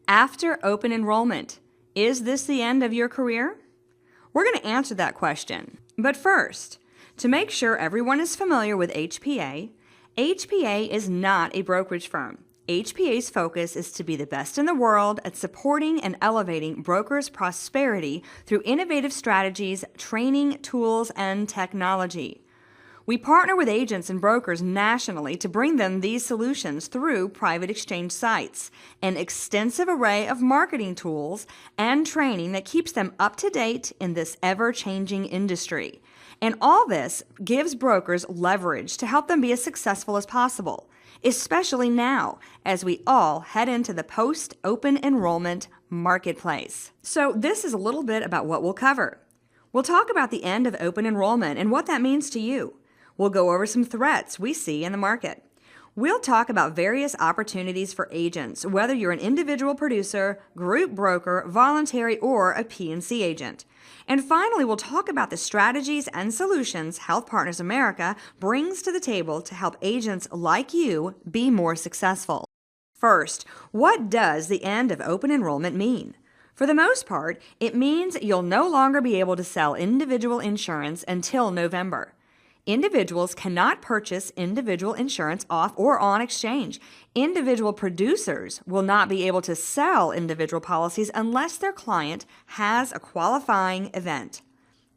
After open enrollment, is this the end of your career? We're going to answer that question. But first, to make sure everyone is familiar with HPA, HPA is not a brokerage firm. HPA's focus is to be the best in the world at supporting and elevating brokers' prosperity through innovative strategies, training, tools, and technology. We partner with agents and brokers nationally to bring them these solutions through private exchange sites, an extensive array of marketing tools, and training that keeps them up to date in this ever-changing industry. And all this gives brokers leverage to help them be as successful as possible, especially now as we all head into the post-open enrollment marketplace. So this is a little bit about what we'll cover. We'll talk about the end of open enrollment and what that means to you. We'll go over some threats we see in the market. We'll talk about various opportunities for agents, whether you're an individual producer, group broker, voluntary, or a P&C agent. And finally, we'll talk about the strategies and solutions Health Partners America brings to the table to help agents like you be more successful. First, what does the end of open enrollment mean? For the most part, it means you'll no longer be able to sell individual insurance until November. Individuals cannot purchase individual insurance off or on exchange. Individual producers will not be able to sell individual policies unless their client has a qualifying event.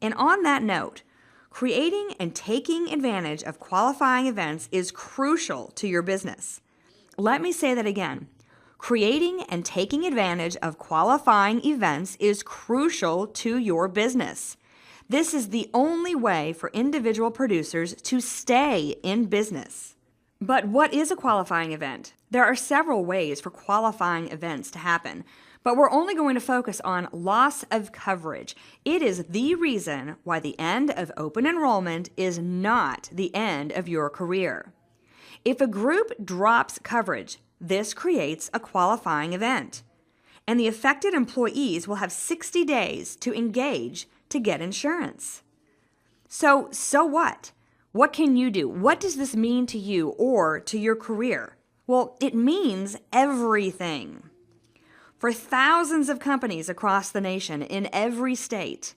And on that note, creating and taking advantage of qualifying events is crucial to your business. Let me say that again. Creating and taking advantage of qualifying events is crucial to your business. This is the only way for individual producers to stay in business. But what is a qualifying event? There are several ways for qualifying events to happen, but we're only going to focus on loss of coverage. It is the reason why the end of open enrollment is not the end of your career. If a group drops coverage, this creates a qualifying event, and the affected employees will have 60 days to engage to get insurance. So what? What can you do? What does this mean to you or to your career? Well, it means everything. For thousands of companies across the nation in every state,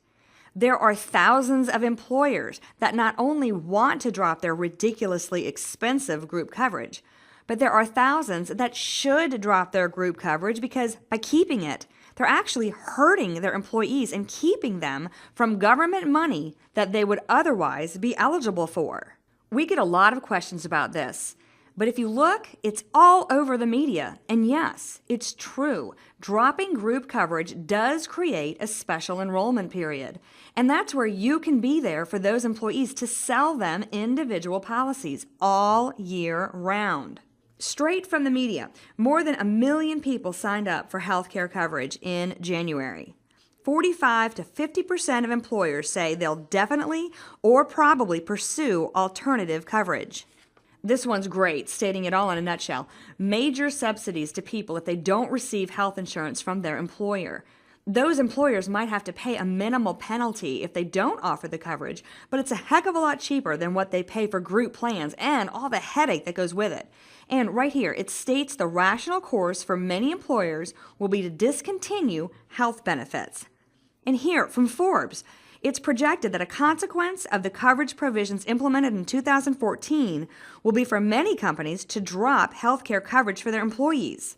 there are thousands of employers that not only want to drop their ridiculously expensive group coverage, but there are thousands that should drop their group coverage because by keeping it, they're actually hurting their employees and keeping them from government money that they would otherwise be eligible for. We get a lot of questions about this, but if you look, it's all over the media. And yes, it's true. Dropping group coverage does create a special enrollment period. And that's where you can be there for those employees to sell them individual policies all year round. Straight from the media, more than 1 million people signed up for healthcare coverage in January. 45 to 50% of employers say they'll definitely or probably pursue alternative coverage. This one's great, stating it all in a nutshell. Major subsidies to people if they don't receive health insurance from their employer. Those employers might have to pay a minimal penalty if they don't offer the coverage, but it's a heck of a lot cheaper than what they pay for group plans and all the headache that goes with it. And right here, it states the rational course for many employers will be to discontinue health benefits. And here, from Forbes, it's projected that a consequence of the coverage provisions implemented in 2014 will be for many companies to drop healthcare coverage for their employees.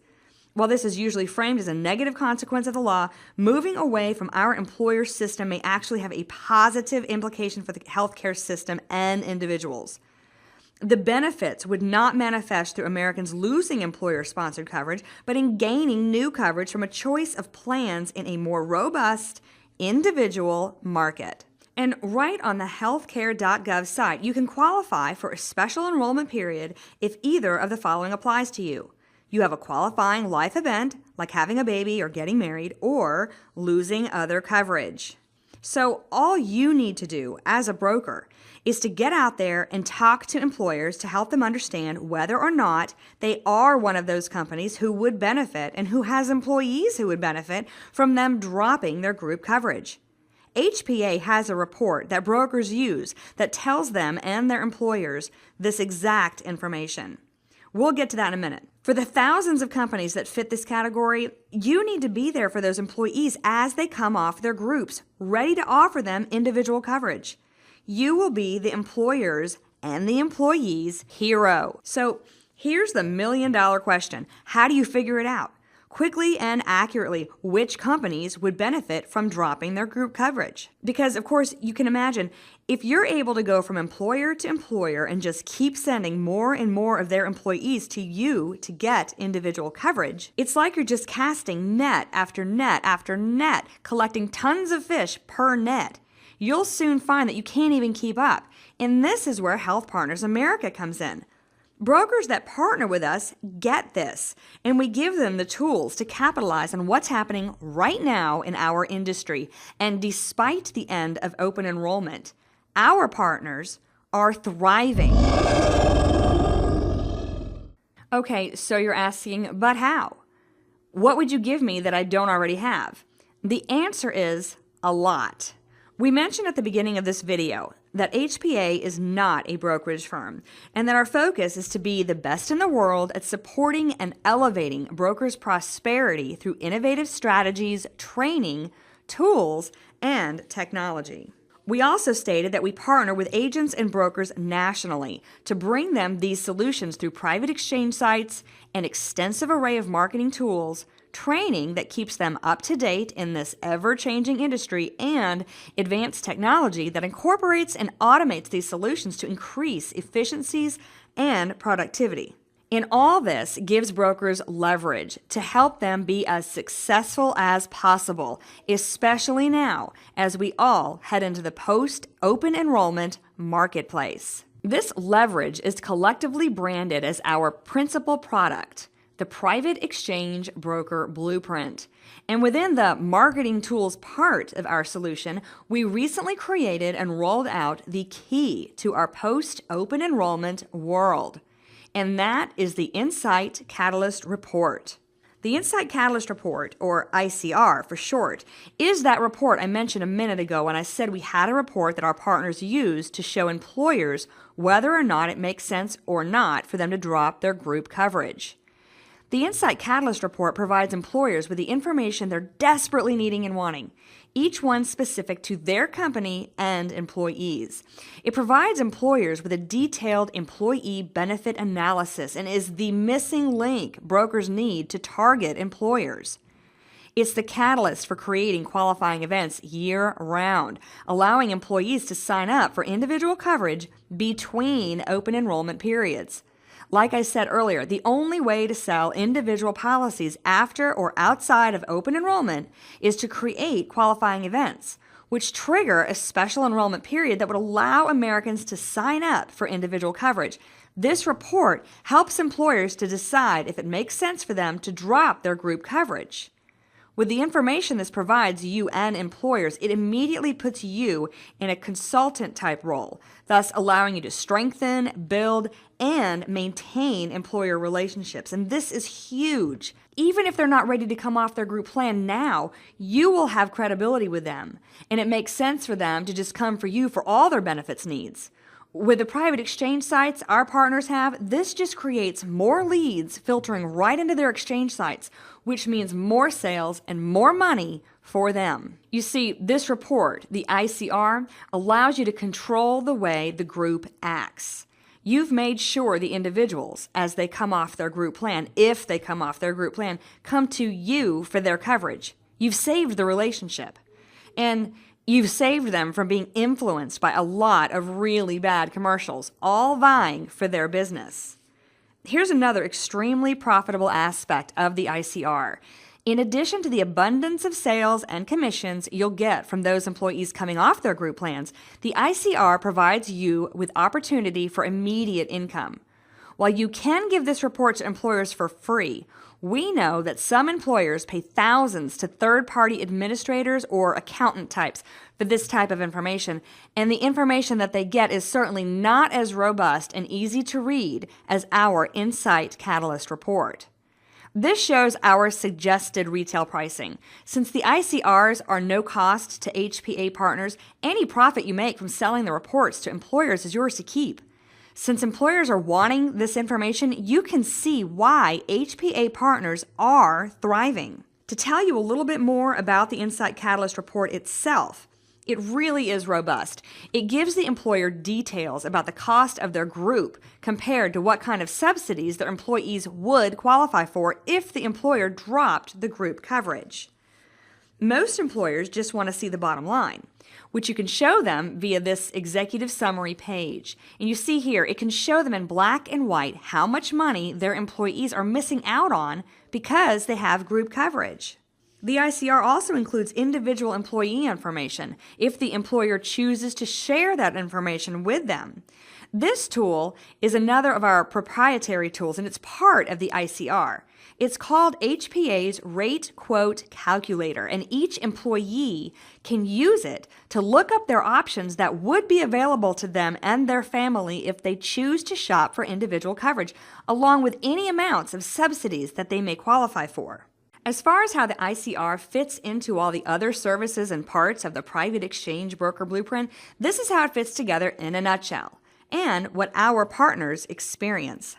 While this is usually framed as a negative consequence of the law, moving away from our employer system may actually have a positive implication for the healthcare system and individuals. The benefits would not manifest through Americans losing employer-sponsored coverage, but in gaining new coverage from a choice of plans in a more robust, individual market. And right on the healthcare.gov site, you can qualify for a special enrollment period if either of the following applies to you. You have a qualifying life event, like having a baby or getting married, or losing other coverage. So all you need to do as a broker is to get out there and talk to employers to help them understand whether or not they are one of those companies who would benefit and who has employees who would benefit from them dropping their group coverage. HPA has a report that brokers use that tells them and their employers this exact information. We'll get to that in a minute. For the thousands of companies that fit this category, you need to be there for those employees as they come off their groups, ready to offer them individual coverage. You will be the employer's and the employee's hero. So here's the million-dollar question. How do you figure it out? Quickly and accurately, which companies would benefit from dropping their group coverage? Because, of course, you can imagine, if you're able to go from employer to employer and just keep sending more and more of their employees to you to get individual coverage, it's like you're just casting net after net after net, collecting tons of fish per net. You'll soon find that you can't even keep up. And this is where Health Partners America comes in. Brokers that partner with us get this, and we give them the tools to capitalize on what's happening right now in our industry. And despite the end of open enrollment, our partners are thriving. Okay, so you're asking, but how? What would you give me that I don't already have? The answer is a lot. We mentioned at the beginning of this video that HPA is not a brokerage firm, and that our focus is to be the best in the world at supporting and elevating brokers' prosperity through innovative strategies, training, tools, and technology. We also stated that we partner with agents and brokers nationally to bring them these solutions through private exchange sites, an extensive array of marketing tools, training that keeps them up to date in this ever-changing industry, and advanced technology that incorporates and automates these solutions to increase efficiencies and productivity. And all this gives brokers leverage to help them be as successful as possible, especially now as we all head into the post-open enrollment marketplace. This leverage is collectively branded as our principal product, the Private Exchange Broker Blueprint. And within the marketing tools part of our solution, we recently created and rolled out the key to our post-open enrollment world. And that is the Insight Catalyst Report. The Insight Catalyst Report, or ICR for short, is that report I mentioned a minute ago when I said we had a report that our partners use to show employers whether or not it makes sense or not for them to drop their group coverage. The Insight Catalyst Report provides employers with the information they're desperately needing and wanting, each one specific to their company and employees. It provides employers with a detailed employee benefit analysis and is the missing link brokers need to target employers. It's the catalyst for creating qualifying events year-round, allowing employees to sign up for individual coverage between open enrollment periods. Like I said earlier, the only way to sell individual policies after or outside of open enrollment is to create qualifying events, which trigger a special enrollment period that would allow Americans to sign up for individual coverage. This report helps employers to decide if it makes sense for them to drop their group coverage. With the information this provides you and employers, it immediately puts you in a consultant-type role, thus allowing you to strengthen, build, and maintain employer relationships. And this is huge. Even if they're not ready to come off their group plan now, you will have credibility with them, and it makes sense for them to just come for you for all their benefits needs. With the private exchange sites our partners have, this just creates more leads filtering right into their exchange sites, which means more sales and more money for them. You see, this report, the ICR, allows you to control the way the group acts. You've made sure the individuals, as they come off their group plan, if they come off their group plan, come to you for their coverage. You've saved the relationship. And you've saved them from being influenced by a lot of really bad commercials, all vying for their business. Here's another extremely profitable aspect of the ICR. In addition to the abundance of sales and commissions you'll get from those employees coming off their group plans, the ICR provides you with opportunity for immediate income. While you can give this report to employers for free, we know that some employers pay thousands to third-party administrators or accountant types for this type of information, and the information that they get is certainly not as robust and easy to read as our Insight Catalyst report. This shows our suggested retail pricing. Since the ICRs are no cost to HPA partners, any profit you make from selling the reports to employers is yours to keep. Since employers are wanting this information, you can see why HPA partners are thriving. To tell you a little bit more about the Insight Catalyst report itself, it really is robust. It gives the employer details about the cost of their group compared to what kind of subsidies their employees would qualify for if the employer dropped the group coverage. Most employers just want to see the bottom line, which you can show them via this executive summary page. And you see here, it can show them in black and white how much money their employees are missing out on because they have group coverage. The ICR also includes individual employee information if the employer chooses to share that information with them. This tool is another of our proprietary tools, and it's part of the ICR. It's called HPA's Rate Quote Calculator, and each employee can use it to look up their options that would be available to them and their family if they choose to shop for individual coverage, along with any amounts of subsidies that they may qualify for. As far as how the ICR fits into all the other services and parts of the private exchange broker blueprint, this is how it fits together in a nutshell, and what our partners experience.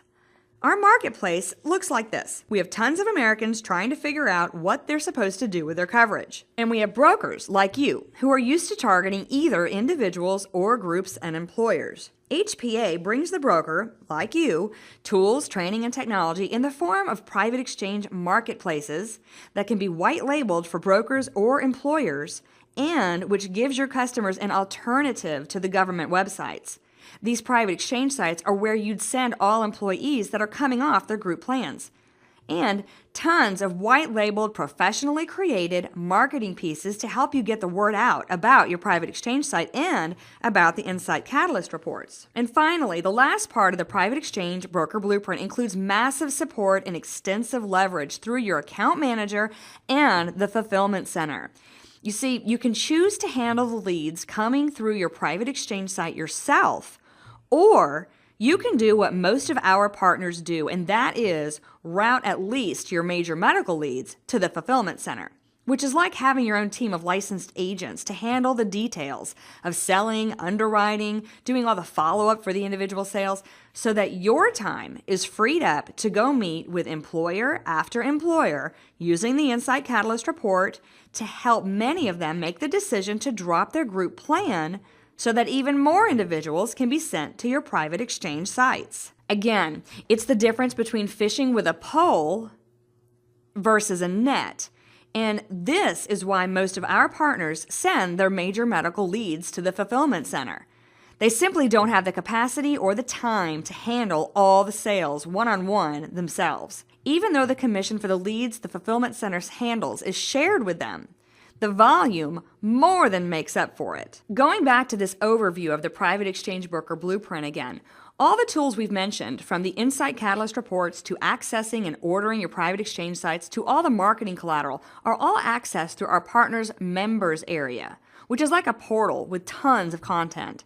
Our marketplace looks like this. We have tons of Americans trying to figure out what they're supposed to do with their coverage. And we have brokers like you who are used to targeting either individuals or groups and employers. HPA brings the broker, like you, tools, training, and technology in the form of private exchange marketplaces that can be white labeled for brokers or employers, and which gives your customers an alternative to the government websites. These private exchange sites are where you'd send all employees that are coming off their group plans. And tons of white-labeled, professionally created marketing pieces to help you get the word out about your private exchange site and about the Insight Catalyst reports. And finally, the last part of the private exchange broker blueprint includes massive support and extensive leverage through your account manager and the fulfillment center. You see, you can choose to handle the leads coming through your private exchange site yourself, or you can do what most of our partners do, and that is route at least your major medical leads to the fulfillment center, which is like having your own team of licensed agents to handle the details of selling, underwriting, doing all the follow-up for the individual sales, so that your time is freed up to go meet with employer after employer using the Insight Catalyst report to help many of them make the decision to drop their group plan so that even more individuals can be sent to your private exchange sites. Again, it's the difference between fishing with a pole versus a net. And this is why most of our partners send their major medical leads to the fulfillment center. They simply don't have the capacity or the time to handle all the sales one-on-one themselves. Even though the commission for the leads the fulfillment center handles is shared with them, the volume more than makes up for it. Going back to this overview of the private exchange broker blueprint again, all the tools we've mentioned, from the Insight Catalyst reports to accessing and ordering your private exchange sites to all the marketing collateral, are all accessed through our partners' members area, which is like a portal with tons of content.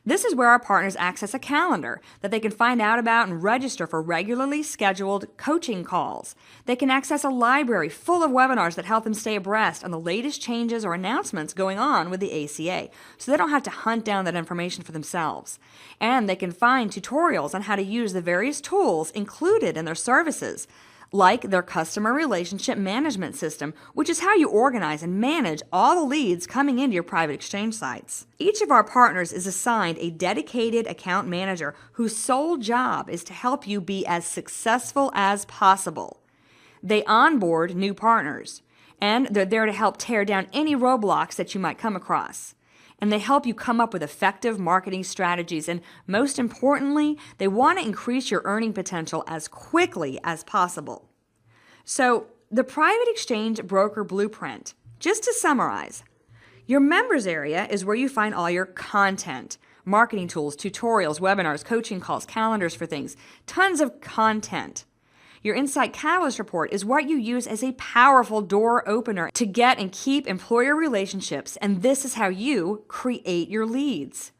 This is where our partners access a calendar that they can find out about and register for regularly scheduled coaching calls. They can access a library full of webinars that help them stay abreast on the latest changes or announcements going on with the ACA, so they don't have to hunt down that information for themselves. And they can find tutorials on how to use the various tools included in their services, like their customer relationship management system, which is how you organize and manage all the leads coming into your private exchange sites. Each of our partners is assigned a dedicated account manager whose sole job is to help you be as successful as possible. They onboard new partners, and they're there to help tear down any roadblocks that you might come across. And they help you come up with effective marketing strategies. And most importantly, they want to increase your earning potential as quickly as possible. So, the private exchange broker blueprint, just to summarize, your members area is where you find all your content, marketing tools, tutorials, webinars, coaching calls, calendars for things, tons of content. Your Insight Catalyst report is what you use as a powerful door opener to get and keep employer relationships, and this is how you create your leads.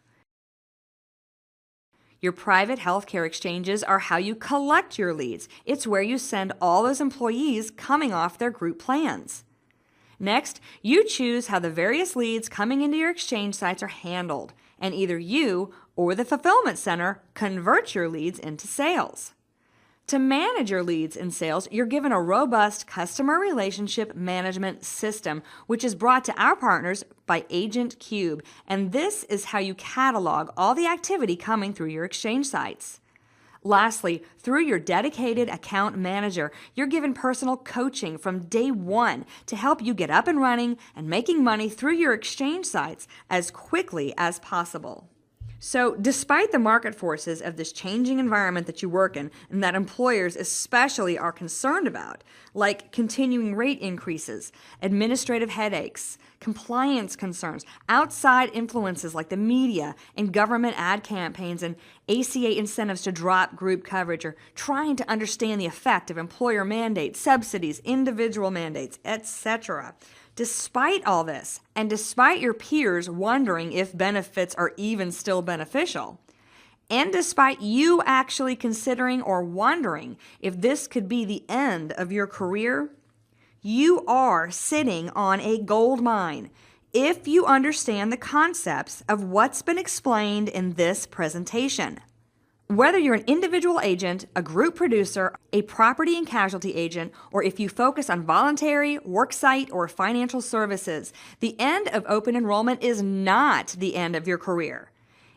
Your private healthcare exchanges are how you collect your leads. It's where you send all those employees coming off their group plans. Next, you choose how the various leads coming into your exchange sites are handled, and either you or the fulfillment center convert your leads into sales. To manage your leads in sales, you're given a robust customer relationship management system, which is brought to our partners by Agent Cube, and this is how you catalog all the activity coming through your exchange sites. Lastly, through your dedicated account manager, you're given personal coaching from day one to help you get up and running and making money through your exchange sites as quickly as possible. So, despite the market forces of this changing environment that you work in and that employers especially are concerned about, like continuing rate increases, administrative headaches, compliance concerns, outside influences like the media and government ad campaigns and ACA incentives to drop group coverage, or trying to understand the effect of employer mandates, subsidies, individual mandates, etc. Despite all this, and despite your peers wondering if benefits are even still beneficial, and despite you actually considering or wondering if this could be the end of your career, you are sitting on a gold mine if you understand the concepts of what's been explained in this presentation. Whether you're an individual agent, a group producer, a property and casualty agent, or if you focus on voluntary, worksite, or financial services, the end of open enrollment is not the end of your career.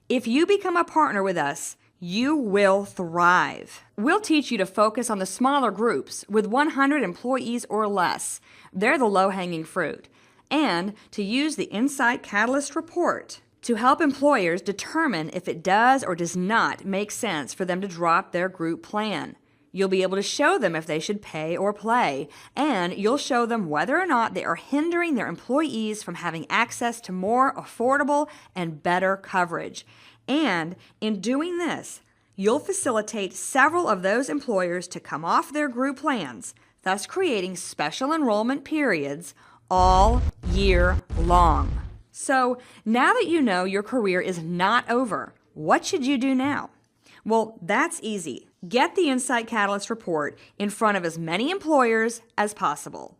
If you become a partner with us, you will thrive. We'll teach you to focus on the smaller groups with 100 employees or less. They're the low-hanging fruit. And to use the Insight Catalyst report to help employers determine if it does or does not make sense for them to drop their group plan. You'll be able to show them if they should pay or play, and you'll show them whether or not they are hindering their employees from having access to more affordable and better coverage. And in doing this, you'll facilitate several of those employers to come off their group plans, thus creating special enrollment periods all year long. So now that you know your career is not over, what should you do now? Well, that's easy. Get the Insight Catalyst report in front of as many employers as possible.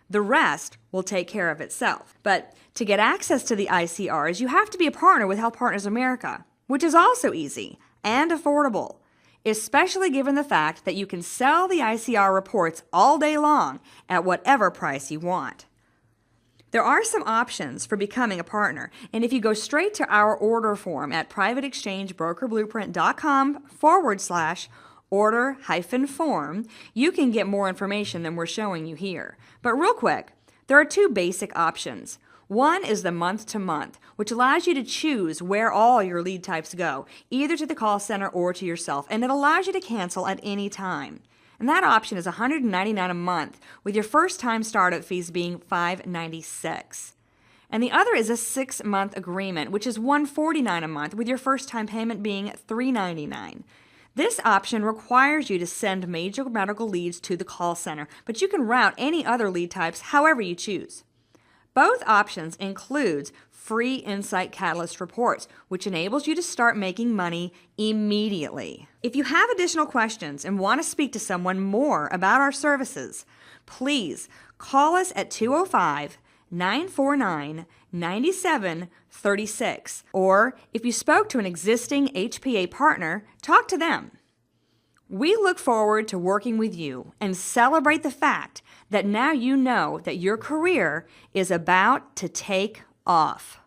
The rest will take care of itself. But to get access to the ICRs, you have to be a partner with Health Partners America, which is also easy and affordable, especially given the fact that you can sell the ICR reports all day long at whatever price you want. There are some options for becoming a partner, and if you go straight to our order form at privateexchangebrokerblueprint.com/order-form, you can get more information than we're showing you here. But real quick, there are two basic options. One is the month-to-month, which allows you to choose where all your lead types go, either to the call center or to yourself, and it allows you to cancel at any time. And that option is $199 a month, with your first-time startup fees being $596. And the other is a 6-month agreement, which is $149 a month, with your first-time payment being $399. This option requires you to send major medical leads to the call center, but you can route any other lead types however you choose. Both options includes free Insight Catalyst reports, which enables you to start making money immediately. If you have additional questions and want to speak to someone more about our services, please call us at 205-949-9736. Or if you spoke to an existing HPA partner, talk to them. We look forward to working with you and celebrate the fact that now you know that your career is about to take off.